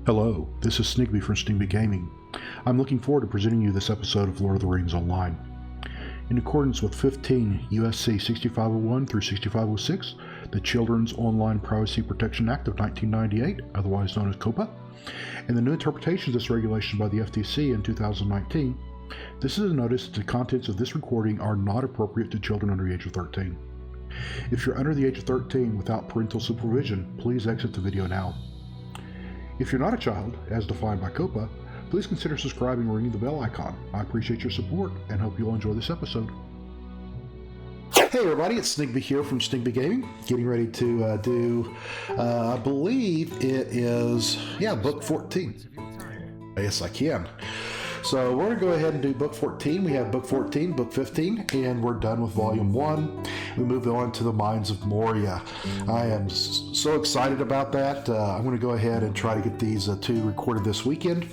Hello, this is Snigby from Snigby Gaming. I'm looking forward to presenting you this episode of Lord of the Rings Online. In accordance with 15 USC 6501 through 6506, the Children's Online Privacy Protection Act of 1998, otherwise known as COPA, and the new interpretations of this regulation by the FTC in 2019, this is a notice that the contents of this recording are not appropriate to children under the age of 13. If you're under the age of 13 without parental supervision, please exit the video now. If you're not a child, as defined by COPA, please consider subscribing or ringing the bell icon. I appreciate your support and hope you'll enjoy this episode. Hey everybody, it's Snigby here from Snigby Gaming, getting ready to do, I believe it is, book 14. Yes, I can. So we're going to go ahead and do book 14. We have book 14, book 15, and we're done with volume 1. We moved on to the Mines of Moria. I am so excited about that. I'm going to go ahead and try to get these two recorded this weekend.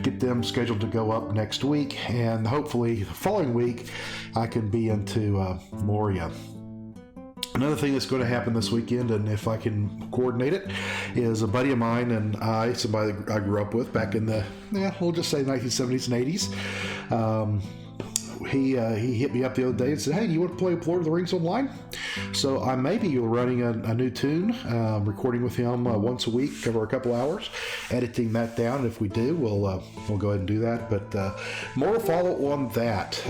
Get them scheduled to go up next week, and hopefully the following week I can be into Moria. Another thing that's going to happen this weekend, and if I can coordinate it, is a buddy of mine and I, somebody that I grew up with back in the, we'll just say 1970s and 80s. He hit me up the other day and said, hey, do you want to play Lord of the Rings Online? So I may be running a new tune, recording with him once a week, cover a couple hours, editing that down. And if we do, we'll go ahead and do that. But more to follow on that,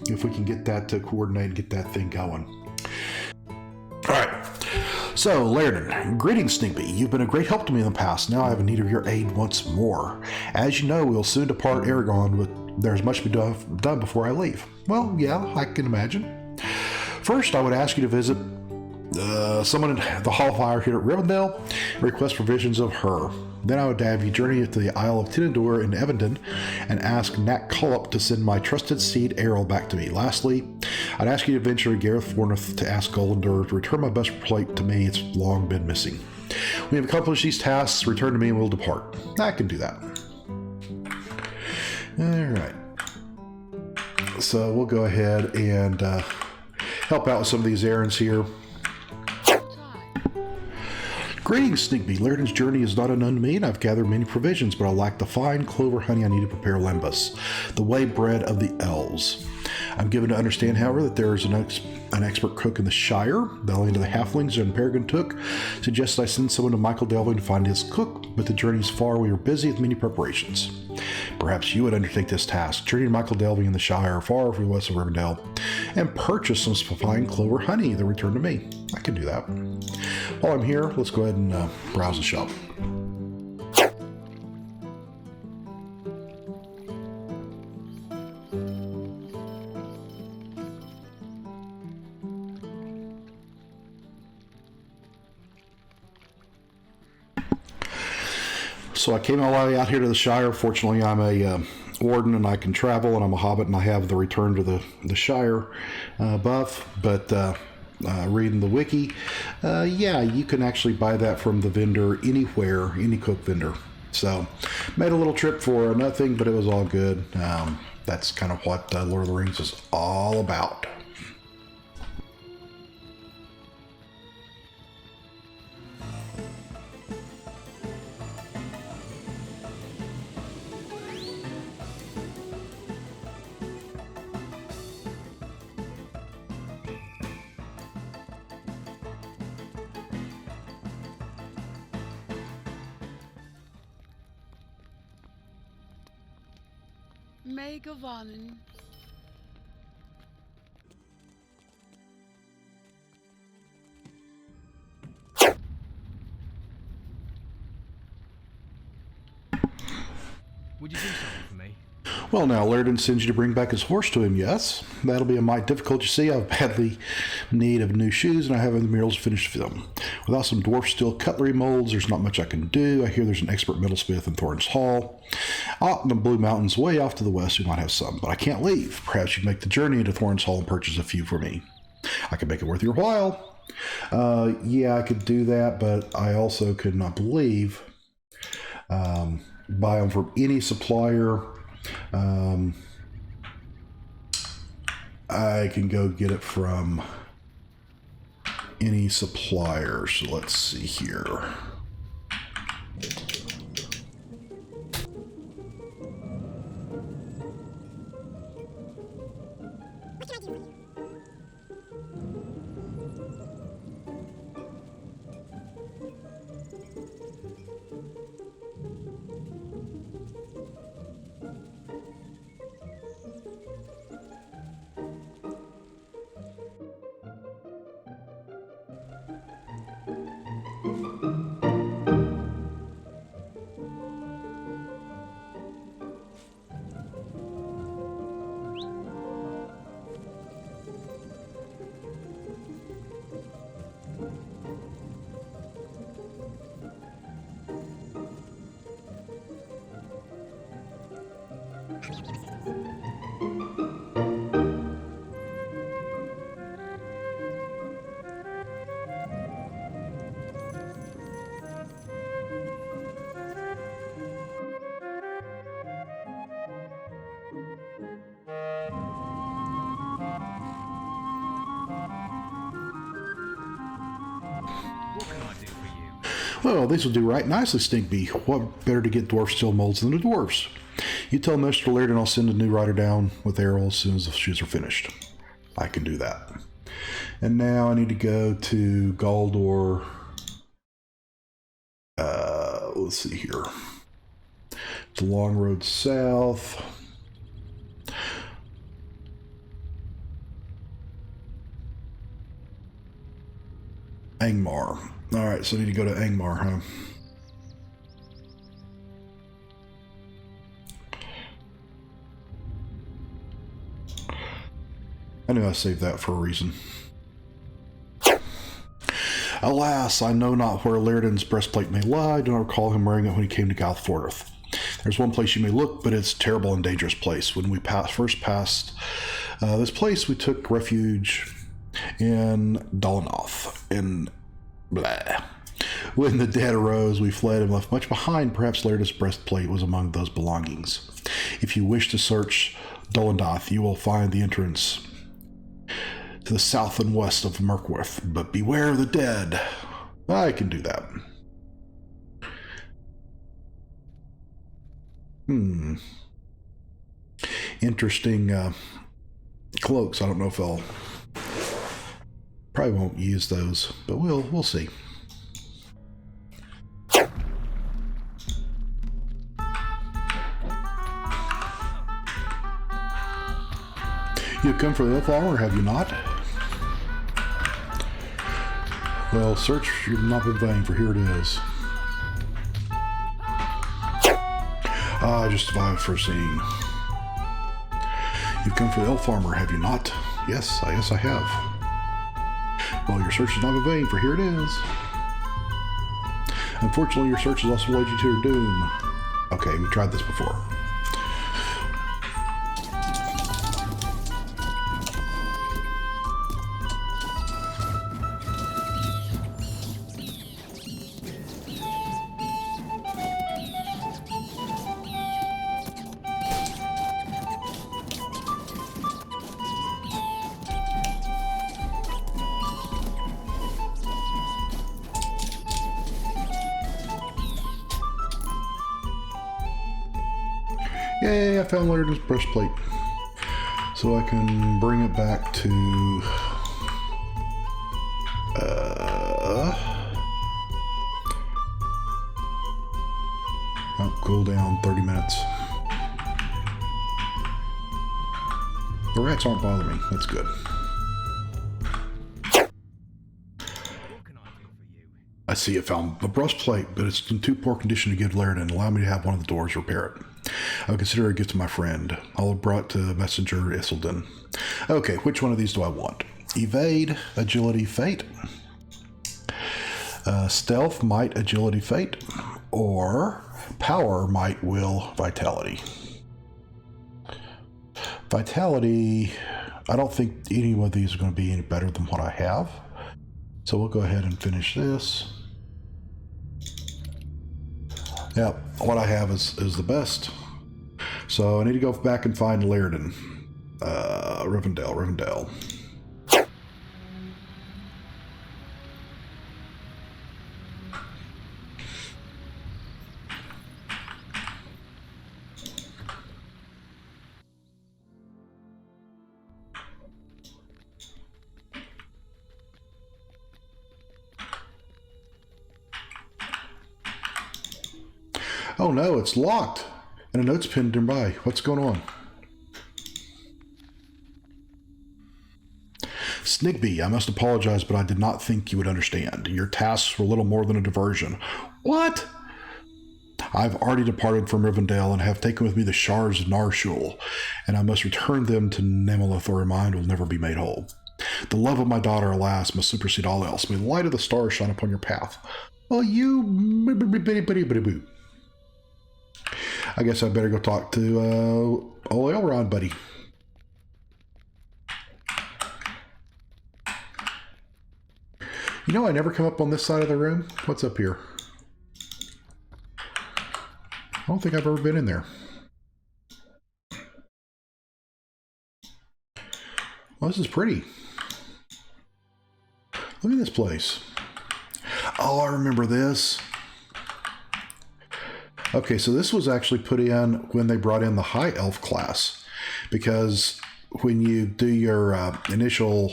if we can get that to coordinate and get that thing going. All right. So, Lairden, greetings, Snigby. You've been a great help to me in the past. Now I have a need of your aid once more. As you know, we will soon depart Eregion, but there's much to be done before I leave. Well, yeah, I can imagine. First, I would ask you to visit someone in the Hall of Fire here at Rivendell and request provisions of her. Then I would have you journey to the Isle of Tinador in Evandon and ask Nat Cullop to send my trusted seed Errol back to me. Lastly, I'd ask you to venture to Gareth Fornith to ask Goldendor to return my best plate to me. It's long been missing. We have accomplished these tasks. Return to me and we'll depart. I can do that. All right. So we'll go ahead and help out with some of these errands here. Greetings, Snigby. Lairden's journey is not unknown to me, and I've gathered many provisions, but I lack the fine clover honey I need to prepare lembas, the way bread of the elves. I'm given to understand, however, that there is an expert cook in the Shire. The land of the halflings and Peregrine took suggests I send someone to Michael Delving to find his cook, but the journey's far. We are busy with many preparations. Perhaps you would undertake this task. Journey to Michael Delving in the Shire, far from west of Rivendell, and purchase some fine clover honey, then return to me. I can do that. While I'm here, let's go ahead and browse the shop. So I came all the way out here to the Shire. Fortunately, I'm a warden and I can travel, and I'm a hobbit and I have the return to the Shire buff, but reading the wiki, you can actually buy that from the vendor anywhere, any cook vendor. So made a little trip for nothing, but it was all good. That's kind of what Lord of the Rings is all about. Gewonnen. Would you do something for me? Well, now, Lairden sends you to bring back his horse to him, yes? That'll be a mite difficult, you see. I have badly need of new shoes, and I haven't the murals finished for them. Without some dwarf steel cutlery molds, there's not much I can do. I hear there's an expert metalsmith in Thorn's Hall. Out in the Blue Mountains, way off to the west, we might have some, but I can't leave. Perhaps you'd make the journey into Thorn's Hall and purchase a few for me. I could make it worth your while. I could do that, but I also could not believe buy them from any supplier. I can go get it from any supplier. So let's see here. Oh, these will do right nicely, Stinkbee. What better to get dwarf steel molds than the dwarves? You tell Mr. Laird and I'll send a new rider down with Errol as soon as the shoes are finished. I can do that. And now I need to go to Galdor. Let's see here. It's a long road south. Angmar. Alright, so I need to go to Angmar, huh? I knew I saved that for a reason. Alas, I know not where Lairdin's breastplate may lie. Do not recall him wearing it when he came to Galforth. There's one place you may look, but it's a terrible and dangerous place. When we first passed this place, we took refuge in Dolanoth, and blah. When the dead arose, we fled and left much behind. Perhaps Lairdin's breastplate was among those belongings. If you wish to search Dolanoth, you will find the entrance to the south and west of Mirkworth, but beware of the dead. I can do that. Interesting cloaks. I don't know if I'll probably won't use those, but we'll see. You've come for the elf armor, have you not? Well, search you've not been vain, for here it is. I just survived for seeing. You've come for the elf armor, have you not? Yes, I have. Well, your search has not been vain, for here it is. Unfortunately, your search has also led you to your doom. Okay, we tried this before. Yay, I found Lairdin's breastplate. So I can bring it back to... cool down 30 minutes. The rats aren't bothering me. That's good. I see you found a breastplate, but it's in too poor condition to give Lairdin. Allow me to have one of the dwarves repair it. I would consider it a gift to my friend. I'll have brought to Messenger Isilden. Okay, which one of these do I want? Evade, Agility, Fate. Stealth, Might, Agility, Fate. Or Power, Might, Will, Vitality. Vitality, I don't think any of these are going to be any better than what I have. So we'll go ahead and finish this. Yep, what I have is the best. So I need to go back and find Lairdin. Rivendell. Oh no, it's locked. And a note's pinned nearby. What's going on? Snigbee, I must apologize, but I did not think you would understand. Your tasks were little more than a diversion. What? I've already departed from Rivendell and have taken with me the shards of Narshul, and I must return them to Nemelith, or mind will never be made whole. The love of my daughter, alas, must supersede all else. May the light of the stars shine upon your path. Well, you... I guess I better go talk to old Elrond, buddy. You know, I never come up on this side of the room. What's up here? I don't think I've ever been in there. Well, this is pretty. Look at this place. Oh, I remember this. Okay, so this was actually put in when they brought in the high elf class, because when you do your initial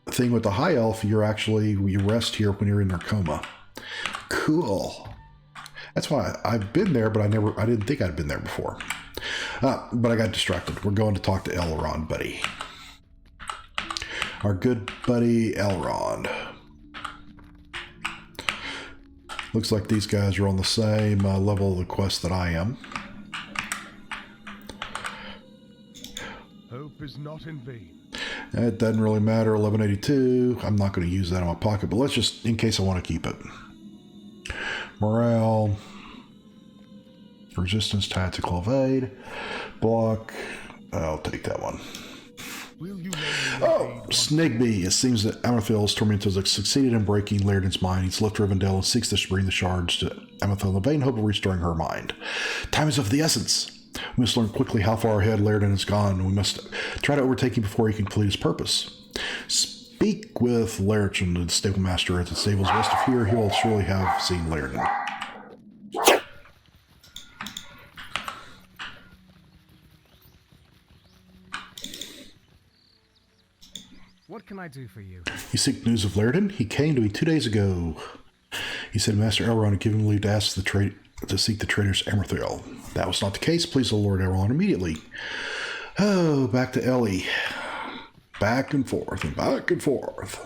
thing with the high elf, you rest here when you're in their coma. Cool. That's why I've been there, but I didn't think I'd been there before. But I got distracted. We're going to talk to Elrond, buddy. Our good buddy Elrond. Looks like these guys are on the same level of the quest that I am. Hope is not in vain. It doesn't really matter. 1182. I'm not going to use that in my pocket, but let's just, in case I want to keep it. Morale. Resistance, tactical evade. Block. I'll take that one. Oh, Snigby. It seems that Amethyll's tormentors have succeeded in breaking Laerden's mind. He's left Rivendell and seeks to bring the shards to Amethyll in the vain hope of restoring her mind. Time is of the essence. We must learn quickly how far ahead Laerden has gone. We must try to overtake him before he can complete his purpose. Speak with Laerden, the stable master at the stables west of here. He will surely have seen Laerden. What can I do for you? You seek news of Laerden? He came to me 2 days ago. He said Master Elrond had given him leave to ask to seek the traitors Amerthil. That was not the case. Please, the Lord Elrond, immediately. Oh, back to Ellie. Back and forth and back and forth.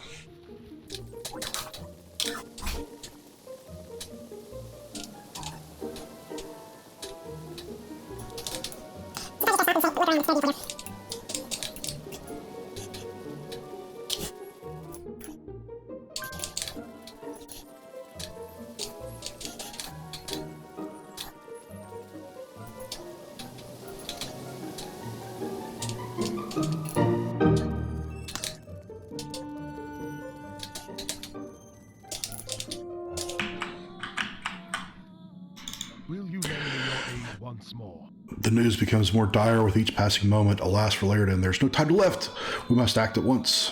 The news becomes more dire with each passing moment. Alas for Laerden, there's no time left. We must act at once.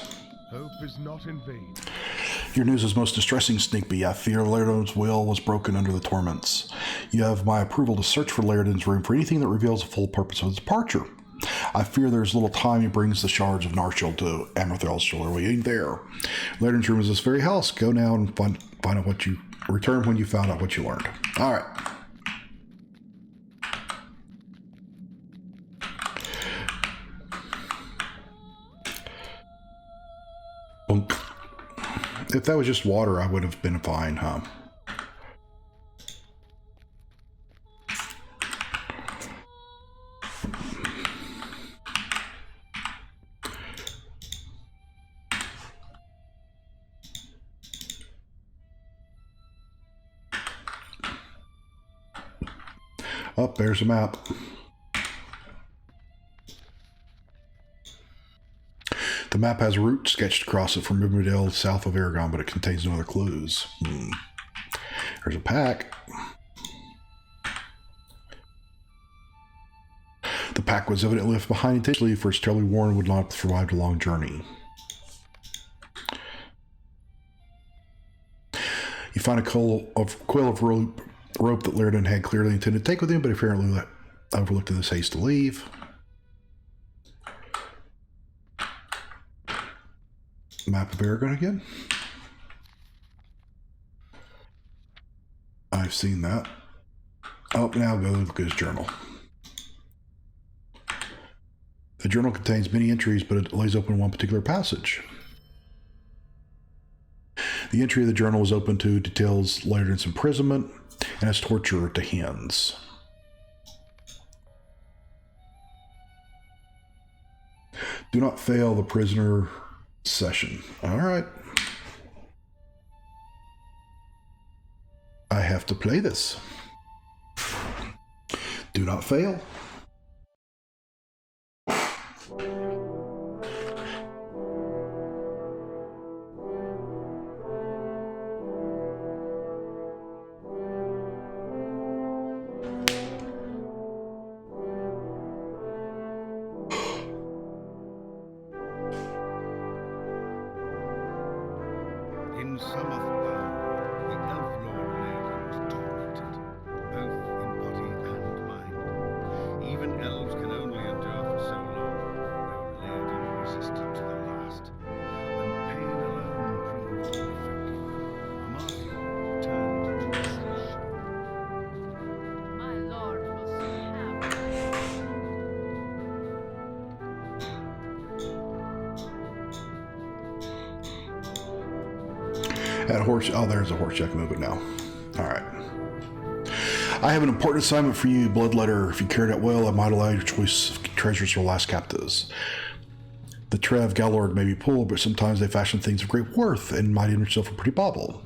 Hope is not in vain. Your news is most distressing, Sneakby. I fear Laerden's will was broken under the torments. You have my approval to search for Laerden's room for anything that reveals the full purpose of his departure. I fear there's little time he brings the shards of Narshil to Amerthil's shoulder. We ain't there. Laerden's room is this very house. Go now and find out what you... Return when you found out what you learned. All right. If that was just water, I would have been fine, huh? Oh, there's a map. The map has a route sketched across it from Rivendell south of Eregion, but it contains no other clues. There's a pack. The pack was evidently left behind intentionally, for its terribly worn would not have survived a long journey. You find a coil of rope that Laerden had clearly intended to take with him, but apparently overlooked in his haste to leave. Map of Eregion again. I've seen that. Oh, now go look at his journal. The journal contains many entries, but it lays open one particular passage. The entry of the journal is open to details Laerden's imprisonment and his torture at the hands. Do not fail the prisoner session. All right. I have to play this. Do not fail. In Summerth Bound, the elf lord Laerden was tormented. At horse, oh, there's a horse. I can move it now. All right. I have an important assignment for you, Bloodletter. If you care that well, I might allow your choice of treasures for last captives. The Trev Galord may be poor, but sometimes they fashion things of great worth and might enter yourself a pretty bauble.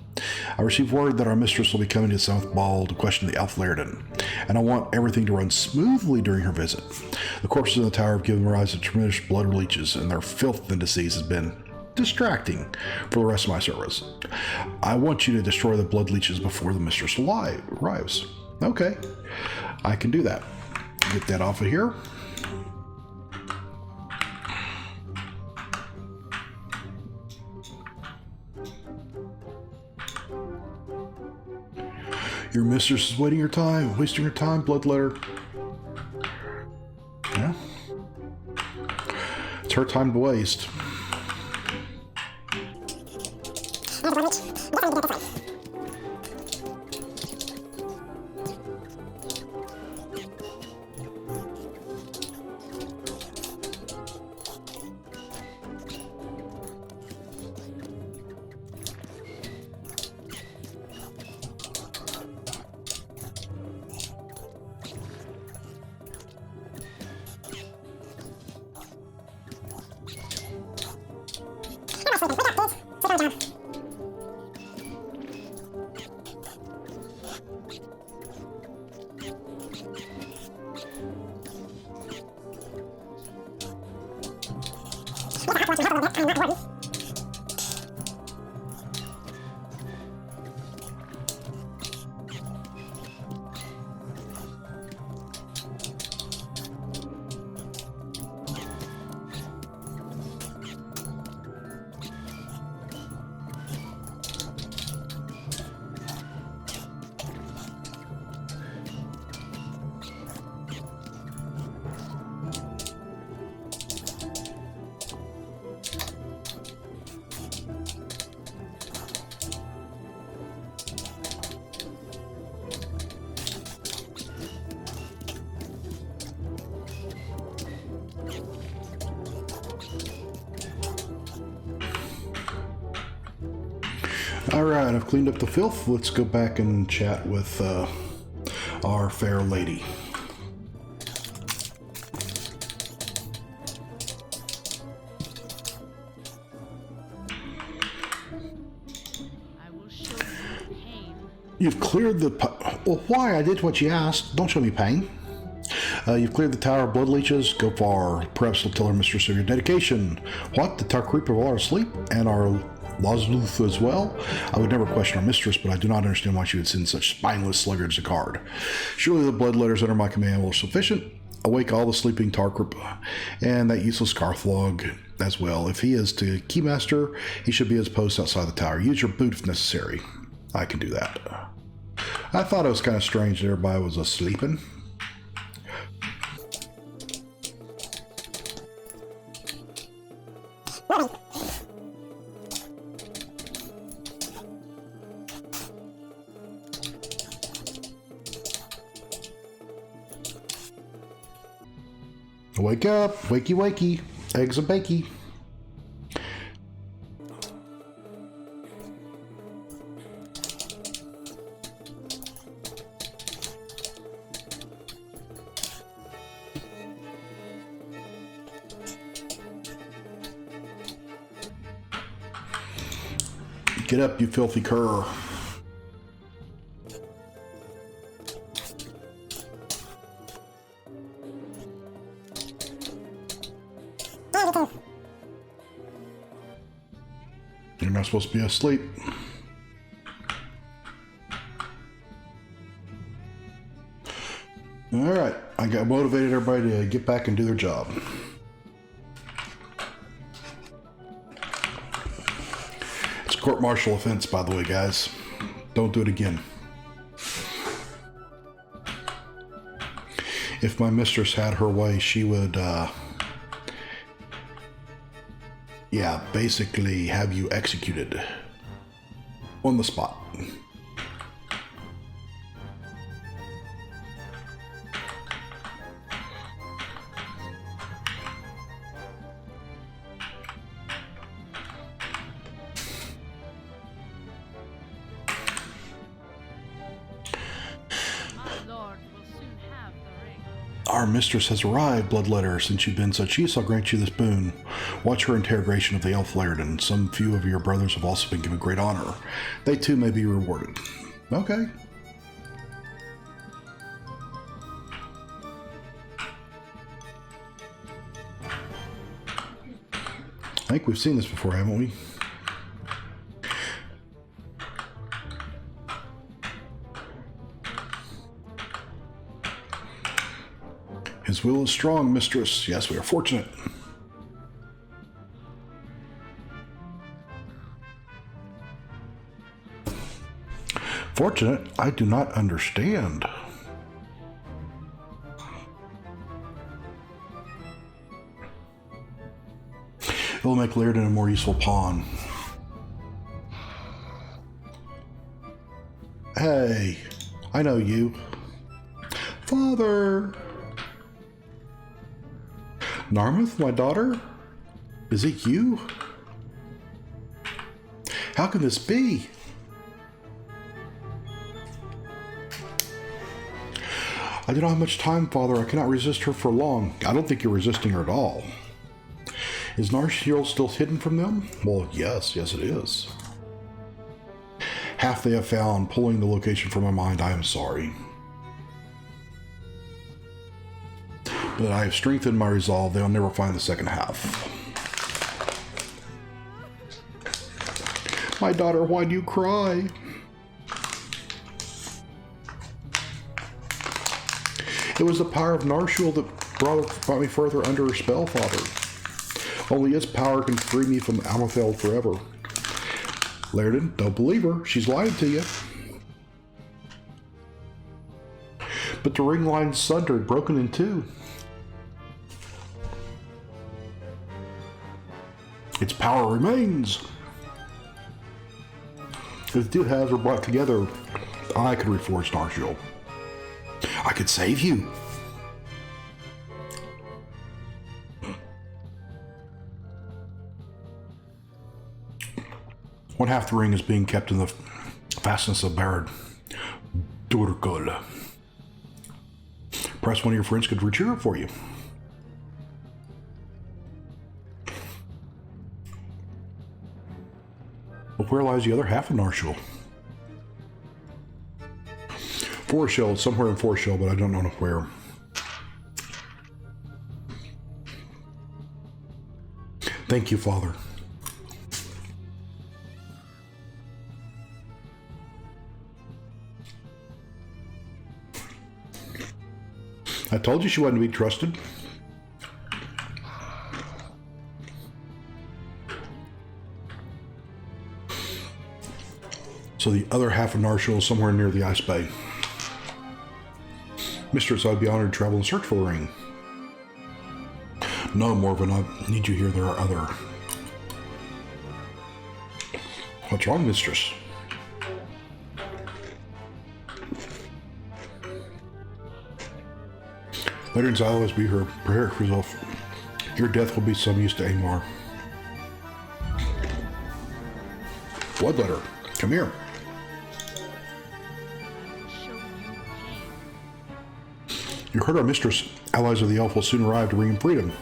I received word that our mistress will be coming to the South Ball to question the Alflairden, and I want everything to run smoothly during her visit. The corpses in the tower have given rise to tremendous blood leeches, and their filth and disease has been distracting for the rest of my service. I want you to destroy the blood leeches before the mistress arrives. Okay, I can do that. Get that off of here. Your mistress is wasting your time, Bloodletter. Yeah. It's her time to waste. Alright, I've cleaned up the filth. Let's go back and chat with our fair lady. I will show you pain. You've cleared the... Well, why? I did what you asked. Don't show me pain. You've cleared the Tower of Blood Leeches. Go far. Perhaps they'll tell our mistress of your dedication. What? The Tarkreep of all our sleep? And our Lazluth as well? I would never question our mistress, but I do not understand why she would send such spineless sluggards a guard. Surely the bloodletters under my command will sufficient. Awake all the sleeping Tarkreep, and that useless Carthlog as well. If he is to keymaster, he should be at his post outside the tower. Use your boot if necessary. I can do that. I thought it was kind of strange that everybody was asleeping. Wake up, wakey wakey, eggs a bakey. Get up, you filthy cur. You're not supposed to be asleep. Alright, I got motivated everybody to get back and do their job. It's a court-martial offense, by the way, guys. Don't do it again. If my mistress had her way, she would, yeah, basically have you executed on the spot. Our mistress has arrived, Bloodletter. Since you've been so chiefs, I'll grant you this boon. Watch her interrogation of the elf Eregion. Some few of your brothers have also been given great honor. They too may be rewarded. Okay. I think we've seen this before, haven't we? His will is strong, mistress. Yes, we are fortunate. Fortunate? I do not understand. It will make Eregion a more useful pawn. Hey, I know you. Father! Narmith, my daughter? Is it you? How can this be? I do not have much time, Father. I cannot resist her for long. I don't think you're resisting her at all. Is Narshil still hidden from them? Well, yes it is. Half they have found, pulling the location from my mind. I am sorry. But I have strengthened my resolve. They'll never find the second half. My daughter, why do you cry? It was the power of Narshul that brought me further under her spell, Father. Only its power can free me from Amalthel forever. Eregion, don't believe her. She's lied to you. But the ring line's sundered, broken in two. Its power remains. If the two halves were brought together, I could reforge Narshul. I could save you. One half the ring is being kept in the fastness of Barad Durkul. Perhaps one of your friends could retrieve it for you. But where lies the other half of Narshul? Foreshell, somewhere in Foreshell, but I don't know where. Thank you, Father. I told you she wasn't to be trusted. So the other half of Narshul is somewhere near the Ice Bay. Mistress, I'd be honored to travel and search for the ring. No, Morven, I need you here. There are other. What's wrong, mistress? Eregion's I'll always be her. Prepare yourself. Your death will be some use to Amar. Bloodletter, come here. You heard our mistress. Allies of the elf will soon arrive to bring him freedom.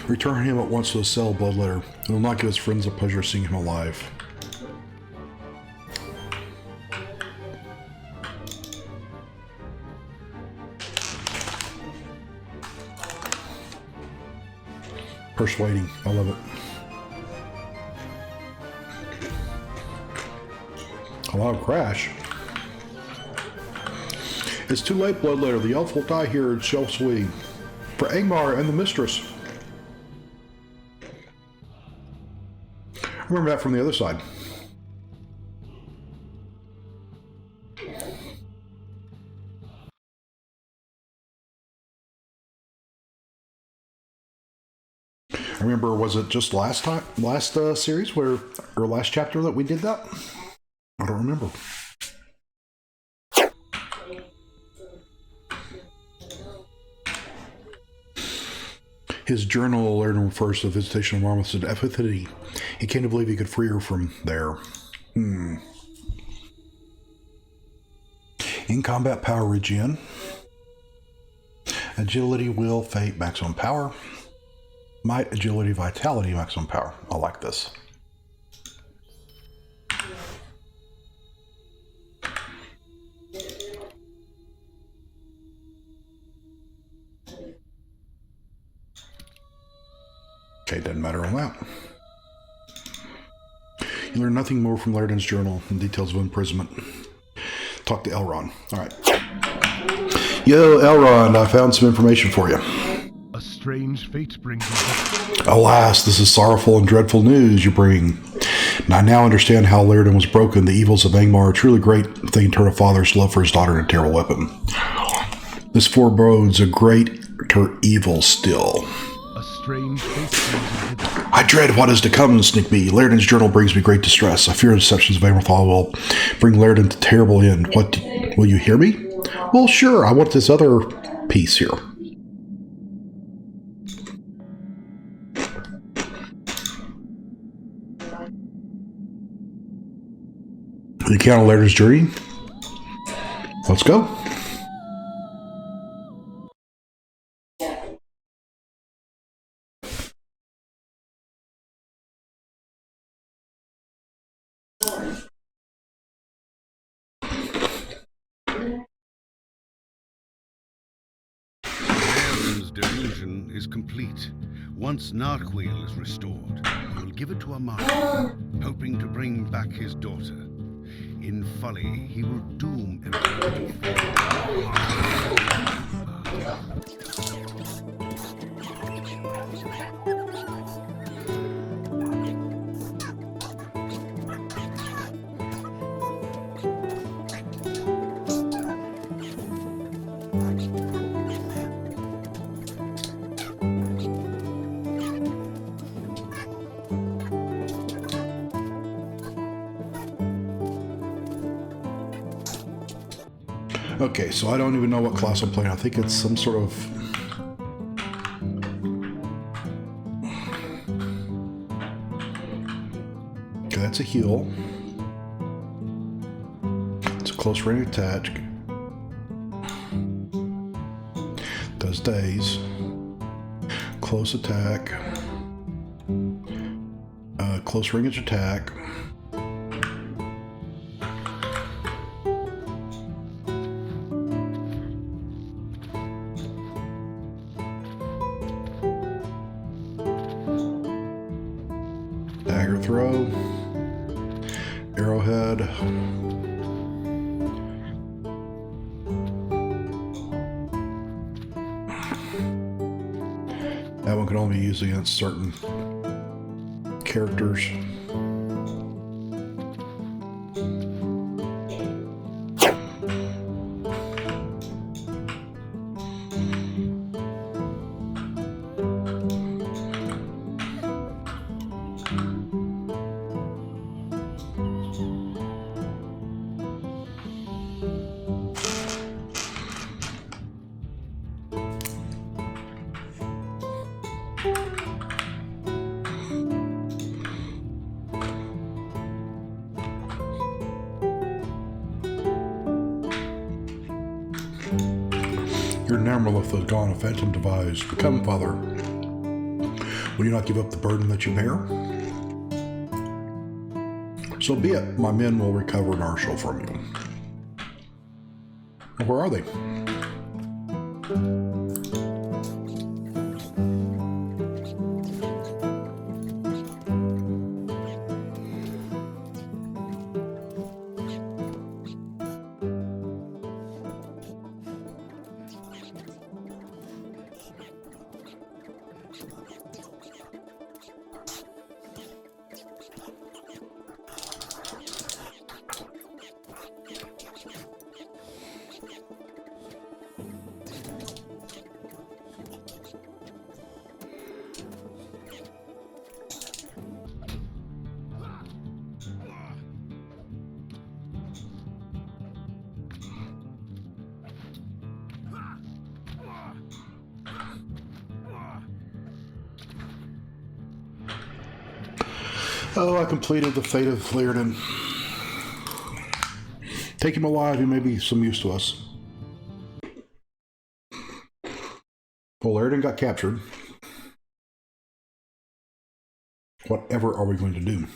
Return him at once to the cell, Bloodletter. It will not give his friends the pleasure of seeing him alive. Persuading. I love it. A loud crash. It's too late, Bloodletter. The elf will die here in Shelswee. For Angmar and the mistress. Remember that from the other side. I remember, was it just last series or last chapter that we did that? I don't remember. His journal Eregion refers to the visitation of Marmoth to Epiphany. He came to believe he could free her from there. In combat power, Eregion. Agility, will, fate, maximum power. Might, agility, vitality, maximum power. I like this. Okay, doesn't matter on that. You learn nothing more from Laerden's journal and details of imprisonment. Talk to Elrond. Alright. Yo, Elrond, I found some information for you. A strange fate brings you. Alas, this is sorrowful and dreadful news you bring. And I now understand how Laerden was broken. The evils of Angmar are a truly great thing to turn a father's love for his daughter into a terrible weapon. This forebodes a greater evil still. A strange fate brings you. I dread what is to come, Snickbee. Laerden's journal brings me great distress. I fear the deceptions of Amorthal will bring Laerden to terrible end. What, will you hear me? Well, sure. I want this other piece here. The account of Laerden's journey. Let's go. Laerden's delusion is complete. Once Narquil is restored, he will give it to a martyr, hoping to bring back his daughter. In folly, he will doom everyone. Okay, so I don't even know what class I'm playing. I think it's some sort of... Okay, that's a heal. It's a close range attack. Does daze. Close attack. Close range attack. Dagger throw, arrowhead, that one can only be used against certain characters. Your Namrlith has gone a phantom devised. Become, Father. Will you not give up the burden that you bear? So be it. My men will recover Narshal from you. Where are they? Oh, I completed the fate of Laerden. Take him alive, he may be some use to us. Well, Eregion got captured. Whatever are we going to do?